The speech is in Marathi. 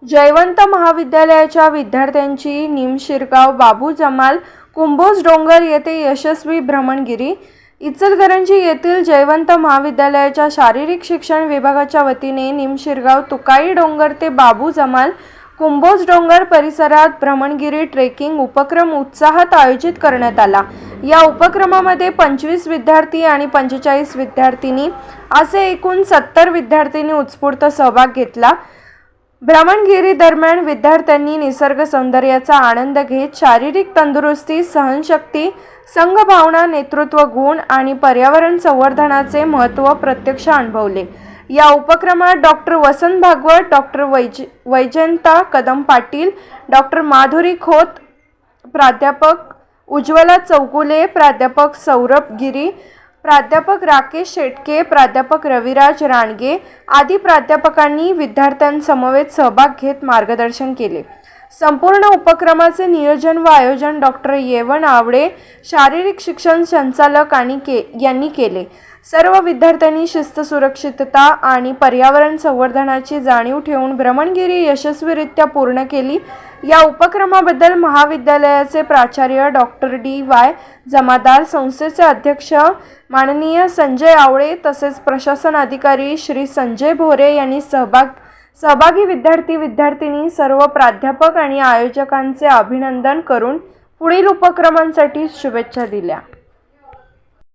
जयवंत महाविद्यालयाच्या विद्यार्थ्यांची निमशिरगाव बाबू जमाल कुंभोज डोंगर येथे यशस्वी भ्रमणगिरी। इचलकरंजी येथील जयवंत महाविद्यालयाच्या शारीरिक शिक्षण विभागाच्या वतीने निमशिरगाव तुकाई डोंगर ते बाबू जमाल कुंभोज डोंगर परिसरात भ्रमणगिरी ट्रेकिंग उपक्रम उत्साहात आयोजित करण्यात आला। या उपक्रमामध्ये 25 विद्यार्थी आणि 45 विद्यार्थिनी असे एकूण 70 विद्यार्थ्यांनी उत्स्फूर्त सहभाग घेतला। भ्रमणगिरी दरम्यान विद्यार्थ्यांनी निसर्ग सौंदर्याचा आनंद घेत शारीरिक तंदुरुस्ती, सहनशक्ती, संघभावना, नेतृत्व गुण आणि पर्यावरण संवर्धनाचे महत्त्व प्रत्यक्ष अनुभवले। या उपक्रमात डॉक्टर वसंत भागवत, डॉक्टर वैजयंता कदम पाटील, डॉक्टर माधुरी खोत, प्राध्यापक उज्ज्वला चौगुले, प्राध्यापक सौरभ गिरी, प्राध्यापक राकेश शेटके, प्राध्यापक रविराज राणगे आदी प्राध्यापकांनी विद्यार्थ्यांसमवेत सहभाग घेत मार्गदर्शन केले। संपूर्ण उपक्रमाचे नियोजन व आयोजन डॉक्टर येवन आवडे, शारीरिक शिक्षण संचालक यांनी केले। सर्व विद्यार्थ्यांनी शिस्त, सुरक्षितता आणि पर्यावरण संवर्धनाची जाणीव ठेवून भ्रमणगिरी यशस्वीरित्या पूर्ण केली। या उपक्रमाबद्दल महाविद्यालयाचे प्राचार्य डॉक्टर डी.वाय. जमादार, संस्थेचे अध्यक्ष माननीय संजय आवळे तसेच प्रशासन अधिकारी श्री संजय भोरे यांनी सहभागी विद्यार्थी, विद्यार्थिनी, सर्व प्राध्यापक आणि आयोजकांचे अभिनंदन करून पुढील उपक्रमांसाठी शुभेच्छा दिल्या।